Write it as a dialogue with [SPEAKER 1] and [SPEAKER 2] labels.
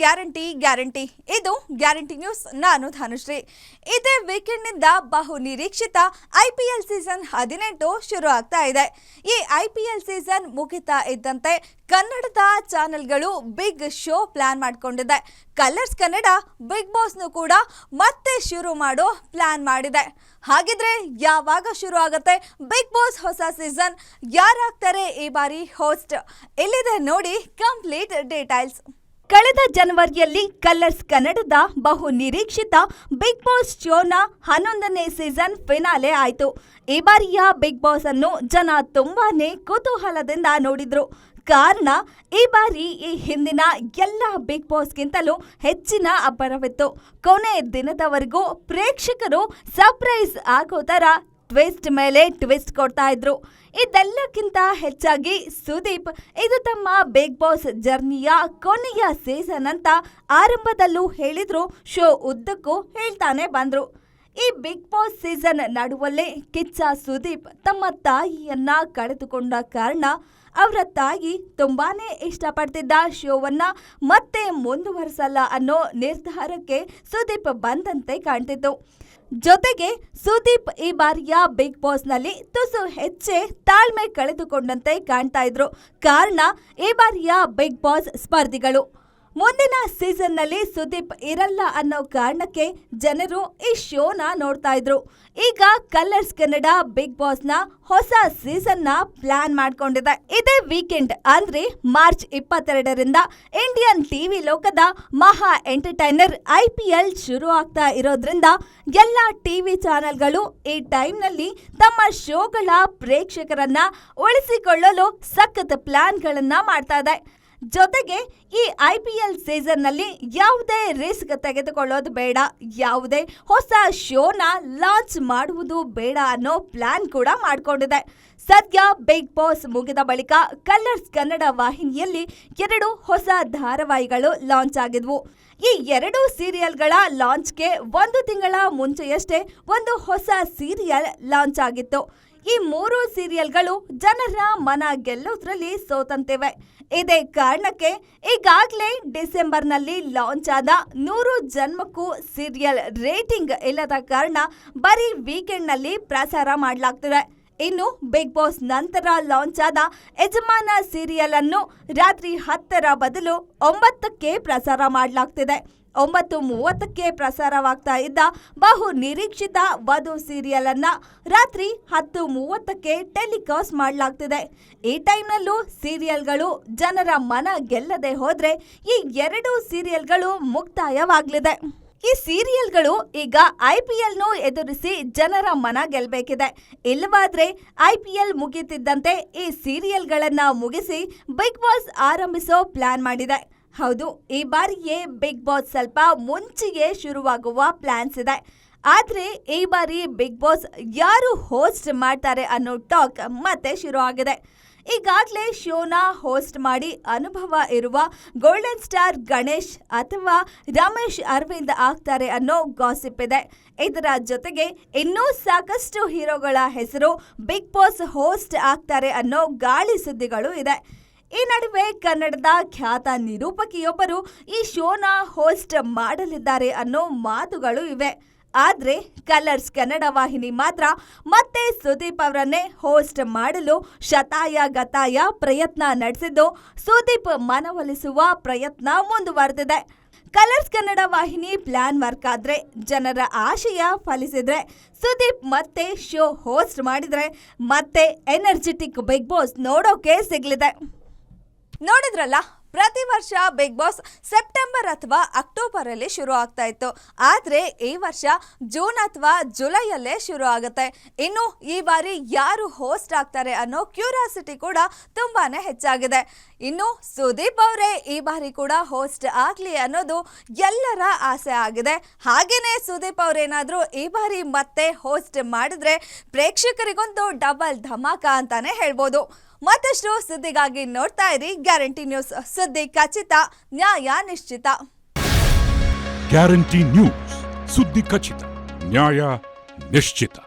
[SPEAKER 1] Guarantee ಇದು guarantee news. ನಾನು ಧನುಶ್ರೀ. ಇದೇ ವೀಕೆಂಡ್ನಿಂದ ಬಹು ನಿರೀಕ್ಷಿತ IPL ಸೀಸನ್ 18 ಶುರು ಆಗ್ತಾ ಇದೆ. ಈ IPL ಸೀಸನ್ ಮುಗಿತಾ ಇದ್ದಂತೆ ಕನ್ನಡದ ಚಾನೆಲ್ಗಳು ಬಿಗ್ ಶೋ ಪ್ಲಾನ್ ಮಾಡಿಕೊಂಡಿದೆ. ಕಲರ್ಸ್ ಕನ್ನಡ ಬಿಗ್ ಬಾಸ್ನು ಕೂಡ ಮತ್ತೆ ಶುರು ಮಾಡೋ ಪ್ಲಾನ್ ಮಾಡಿದೆ. ಹಾಗಿದ್ರೆ ಯಾವಾಗ ಶುರು ಆಗುತ್ತೆ ಬಿಗ್ ಬಾಸ್ ಹೊಸ ಸೀಸನ್? ಯಾರಾಗ್ತಾರೆ ಈ ಬಾರಿ ಹೋಸ್ಟ್? ಇಲ್ಲಿದೆ ನೋಡಿ ಕಂಪ್ಲೀಟ್ ಡೀಟೇಲ್ಸ್. ಕಳೆದ ಜನವರಿಯಲ್ಲಿ ಕಲರ್ಸ್ ಕನ್ನಡದ ಬಹು ನಿರೀಕ್ಷಿತ ಬಿಗ್ ಬಾಸ್ ಶೋನ 11ನೇ ಸೀಸನ್ ಫಿನಾಲೆ ಆಯಿತು. ಈ ಬಾರಿಯ ಬಿಗ್ ಬಾಸ್ ಅನ್ನು ಜನ ತುಂಬಾನೇ ಕುತೂಹಲದಿಂದ ನೋಡಿದ್ರು. ಕಾರಣ ಈ ಬಾರಿ ಈ ಹಿಂದಿನ ಎಲ್ಲ ಬಿಗ್ ಬಾಸ್ಗಿಂತಲೂ ಹೆಚ್ಚಿನ ಅಬ್ಬರವಿತ್ತು. ಕೊನೆ ದಿನದವರೆಗೂ ಪ್ರೇಕ್ಷಕರು ಸರ್ಪ್ರೈಸ್ ಆಗೋ ಥರ ಟ್ವಿಸ್ಟ್ ಮೇಲೆ ಟ್ವಿಸ್ಟ್ ಕೊಡ್ತಾ ಇದ್ರು. ಇದೆಲ್ಲಕ್ಕಿಂತ ಹೆಚ್ಚಾಗಿ ಸುದೀಪ್ ಇದು ತಮ್ಮ ಬಿಗ್ ಬಾಸ್ ಜರ್ನಿಯ ಕೊನೆಯ ಸೀಸನ್ ಅಂತ ಆರಂಭದಲ್ಲೂ ಹೇಳಿದ್ರು. ಶೋ ಉದ್ದಕ್ಕೂ ಹೇಳ್ತಾನೆ ಬಂದ್ರು. ಈ ಬಿಗ್ ಬಾಸ್ ಸೀಸನ್ ನಡುವಲ್ಲೇ ಕಿಚ್ಚ ಸುದೀಪ್ ತಮ್ಮ ತಾಯಿಯನ್ನ ಕಳೆದುಕೊಂಡ ಕಾರಣ ಅವರ ತಾಯಿ ತುಂಬಾನೇ ಇಷ್ಟಪಡ್ತಿದ್ದ ಶೋವನ್ನ ಮತ್ತೆ ಮುಂದುವರಿಸಲ್ಲ ಅನ್ನೋ ನಿರ್ಧಾರಕ್ಕೆ ಸುದೀಪ್ ಬಂದಂತೆ ಕಾಣ್ತಿತ್ತು. ಜೊತೆಗೆ ಸುದೀಪ್ ಈ ಬಾರಿಯ ಬಿಗ್ ಬಾಸ್ನಲ್ಲಿ ತುಸು ಹೆಚ್ಚೆ ತಾಳ್ಮೆ ಕಳೆದುಕೊಂಡಂತೆ ಕಾಣ್ತಾ ಇದ್ರು. ಕಾರಣ ಈ ಬಾರಿಯ ಬಿಗ್ ಬಾಸ್ ಸ್ಪರ್ಧಿಗಳು. ಮುಂದಿನ ಸೀಸನ್ನಲ್ಲಿ ಸುದೀಪ್ ಇರಲ್ಲ ಅನ್ನೋ ಕಾರಣಕ್ಕೆ ಜನರು ಈ ಶೋನ ನೋಡ್ತಾ ಇದ್ರು. ಈಗ ಕಲರ್ಸ್ ಕನ್ನಡ ಬಿಗ್ ಬಾಸ್ನ ಹೊಸ ಸೀಸನ್ನ ಪ್ಲಾನ್ ಮಾಡ್ಕೊಂಡಿದೆ. ಇದೇ ವೀಕೆಂಡ್ ಅಂದ್ರೆ ಮಾರ್ಚ್ 22ರಿಂದ ಇಂಡಿಯನ್ ಟಿವಿ ಲೋಕದ ಮಹಾ ಎಂಟರ್ಟೈನರ್ IPL ಶುರು ಆಗ್ತಾ ಇರೋದ್ರಿಂದ ಎಲ್ಲ ಟಿವಿ ಚಾನೆಲ್ಗಳು ಈ ಟೈಮ್ನಲ್ಲಿ ತಮ್ಮ ಶೋಗಳ ಪ್ರೇಕ್ಷಕರನ್ನ ಉಳಿಸಿಕೊಳ್ಳಲು ಸಖತ್ ಪ್ಲಾನ್ಗಳನ್ನ ಮಾಡ್ತಾ ಇದೆ. ಜೊತೆಗೆ ಈ IPL ಸೀಸನ್ನಲ್ಲಿ ಯಾವುದೇ ರಿಸ್ಕ್ ತೆಗೆದುಕೊಳ್ಳೋದು ಬೇಡ, ಯಾವುದೇ ಹೊಸ ಶೋನ ಲಾಂಚ್ ಮಾಡುವುದು ಬೇಡ ಅನ್ನೋ ಪ್ಲಾನ್ ಕೂಡ ಮಾಡಿಕೊಂಡಿದೆ. ಸದ್ಯ ಬಿಗ್ ಬಾಸ್ ಮುಗಿದ ಬಳಿಕ ಕಲರ್ಸ್ ಕನ್ನಡ ವಾಹಿನಿಯಲ್ಲಿ 2 ಹೊಸ ಧಾರಾವಾಹಿಗಳು ಲಾಂಚ್ ಆಗಿದ್ವು. ಈ 2 ಸೀರಿಯಲ್ಗಳ ಲಾಂಚ್ಗೆ 1 ತಿಂಗಳ ಮುಂಚೆಯಷ್ಟೇ ಒಂದು ಹೊಸ ಸೀರಿಯಲ್ ಲಾಂಚ್ ಆಗಿತ್ತು. ಈ 3 ಸೀರಿಯಲ್ಗಳು ಜನರ ಮನ ಗೆಲ್ಲೋದ್ರಲ್ಲಿ ಸೋತಂತಿವೆ. ಇದೇ ಕಾರಣಕ್ಕೆ ಈಗಾಗಲೇ ಡಿಸೆಂಬರ್ನಲ್ಲಿ ಲಾಂಚ್ ಆದ 100 ಜನ್ಮಕ್ಕೂ ಸೀರಿಯಲ್ ರೇಟಿಂಗ್ ಇಲ್ಲದ ಕಾರಣ ಬರೀ ವೀಕೆಂಡ್ನಲ್ಲಿ ಪ್ರಸಾರ ಮಾಡಲಾಗ್ತಿದೆ. ಇನ್ನು ಬಿಗ್ ಬಾಸ್ ನಂತರ ಲಾಂಚ್ ಆದ ಯಜಮಾನ ಸೀರಿಯಲ್ ಅನ್ನು ರಾತ್ರಿ 10ರ ಬದಲು 9ಕ್ಕೆ ಪ್ರಸಾರ ಮಾಡಲಾಗ್ತಿದೆ. 9:30ಕ್ಕೆ ಪ್ರಸಾರವಾಗ್ತಾ ಇದ್ದ ಬಹು ನಿರೀಕ್ಷಿತ ವಧು ಸೀರಿಯಲ್ ಅನ್ನ ರಾತ್ರಿ 10:30ಕ್ಕೆ ಟೆಲಿಕಾಸ್ಟ್ ಮಾಡಲಾಗ್ತಿದೆ. ಈ ಟೈಮ್ನಲ್ಲೂ ಸೀರಿಯಲ್ಗಳು ಜನರ ಮನ ಗೆಲ್ಲದೆ ಹೋದ್ರೆ ಈ 2 ಸೀರಿಯಲ್ಗಳು ಮುಕ್ತಾಯವಾಗಲಿದೆ. ಈ ಸೀರಿಯಲ್ಗಳು ಈಗ IPLನು ಎದುರಿಸಿ ಜನರ ಮನ ಗೆಲ್ಲಬೇಕಿದೆ. ಇಲ್ಲವಾದ್ರೆ IPL ಮುಗಿತಿದ್ದಂತೆ ಈ ಸೀರಿಯಲ್ಗಳನ್ನ ಮುಗಿಸಿ ಬಿಗ್ ಬಾಸ್ ಆರಂಭಿಸೋ ಪ್ಲಾನ್ ಮಾಡಿದೆ. ಹೌದು, ಈ ಬಾರಿಯೇ ಬಿಗ್ ಬಾಸ್ ಸ್ವಲ್ಪ ಮುಂಚೆಯೇ ಶುರುವಾಗುವ ಪ್ಲಾನ್ಸ್ ಇದೆ. ಆದರೆ ಈ ಬಾರಿ ಬಿಗ್ ಬಾಸ್ ಯಾರು ಹೋಸ್ಟ್ ಮಾಡ್ತಾರೆ ಅನ್ನೋ ಟಾಕ್ ಮತ್ತೆ ಶುರು ಆಗಿದೆ. ಈಗಾಗಲೇ ಶೋನ ಹೋಸ್ಟ್ ಮಾಡಿ ಅನುಭವ ಇರುವ ಗೋಲ್ಡನ್ ಸ್ಟಾರ್ ಗಣೇಶ್ ಅಥವಾ ರಮೇಶ್ ಅರವಿಂದ್ ಆಗ್ತಾರೆ ಅನ್ನೋ ಗಾಸಿಪ್ ಇದೆ. ಇದರ ಜೊತೆಗೆ ಇನ್ನೂ ಸಾಕಷ್ಟು ಹೀರೋಗಳ ಹೆಸರು ಬಿಗ್ ಬಾಸ್ ಹೋಸ್ಟ್ ಆಗ್ತಾರೆ ಅನ್ನೋ ಗಾಳಿ ಸುದ್ದಿಗಳು ಇದೆ. ಈ ನಡುವೆ ಕನ್ನಡದ ಖ್ಯಾತ ನಿರೂಪಕಿಯೊಬ್ಬರು ಈ ಶೋನ ಹೋಸ್ಟ್ ಮಾಡಲಿದ್ದಾರೆ ಅನ್ನೋ ಮಾತುಗಳು ಇವೆ. ಆದ್ರೆ ಕಲರ್ಸ್ ಕನ್ನಡ ವಾಹಿನಿ ಮಾತ್ರ ಮತ್ತೆ ಸುದೀಪ್ ಅವರನ್ನೇ ಹೋಸ್ಟ್ ಮಾಡಲು ಶತಾಯಗತಾಯ ಪ್ರಯತ್ನ ನಡೆಸಿದ್ದು, ಸುದೀಪ್ ಮನವೊಲಿಸುವ ಪ್ರಯತ್ನ ಮುಂದುವರೆದಿದೆ. ಕಲರ್ಸ್ ಕನ್ನಡ ವಾಹಿನಿ ಪ್ಲಾನ್ ವರ್ಕ್ ಆದ್ರೆ, ಜನರ ಆಶಯ ಫಲಿಸಿದ್ರೆ, ಸುದೀಪ್ ಮತ್ತೆ ಶೋ ಹೋಸ್ಟ್ ಮಾಡಿದ್ರೆ ಮತ್ತೆ ಎನರ್ಜೆಟಿಕ್ ಬಿಗ್ ಬಾಸ್ ನೋಡೋಕೆ ಸಿಗಲಿದೆ. ನೋಡಿದ್ರಲ್ಲ, ಪ್ರತಿ ವರ್ಷ ಬಿಗ್ ಬಾಸ್ ಸೆಪ್ಟೆಂಬರ್ ಅಥವಾ ಅಕ್ಟೋಬರ್ ಅಲ್ಲಿ ಶುರು ಆಗ್ತಾ ಇತ್ತು. ಆದ್ರೆ ಈ ವರ್ಷ ಜೂನ್ ಅಥವಾ ಜುಲೈಯಲ್ಲೇ ಶುರು ಆಗುತ್ತೆ. ಇನ್ನು ಈ ಬಾರಿ ಯಾರು ಹೋಸ್ಟ್ ಆಗ್ತಾರೆ ಅನ್ನೋ ಕ್ಯೂರಿಯಾಸಿಟಿ ಕೂಡ ತುಂಬಾನೇ ಹೆಚ್ಚಾಗಿದೆ. ಇನ್ನು ಸುದೀಪ್ ಅವರೇ ಈ ಬಾರಿ ಕೂಡ ಹೋಸ್ಟ್ ಆಗ್ಲಿ ಅನ್ನೋದು ಎಲ್ಲರ ಆಸೆ ಆಗಿದೆ. ಹಾಗೇನೆ ಸುದೀಪ್ ಅವರೇನಾದ್ರೂ ಈ ಬಾರಿ ಮತ್ತೆ ಹೋಸ್ಟ್ ಮಾಡಿದ್ರೆ ಪ್ರೇಕ್ಷಕರಿಗೊಂದು ಡಬಲ್ ಧಮಾಕ ಅಂತಾನೆ ಹೇಳ್ಬೋದು. ಮತ್ತಷ್ಟು ಸುದ್ದಿಗಾಗಿ ನೋಡ್ತಾ ಇರಿ ಗ್ಯಾರಂಟಿ ನ್ಯೂಸ್. ಸುದ್ದಿ ಖಚಿತ, ನ್ಯಾಯ ನಿಶ್ಚಿತ.
[SPEAKER 2] ಗ್ಯಾರಂಟಿ ನ್ಯೂಸ್, ಸುದ್ದಿ ಖಚಿತ, ನ್ಯಾಯ ನಿಶ್ಚಿತ.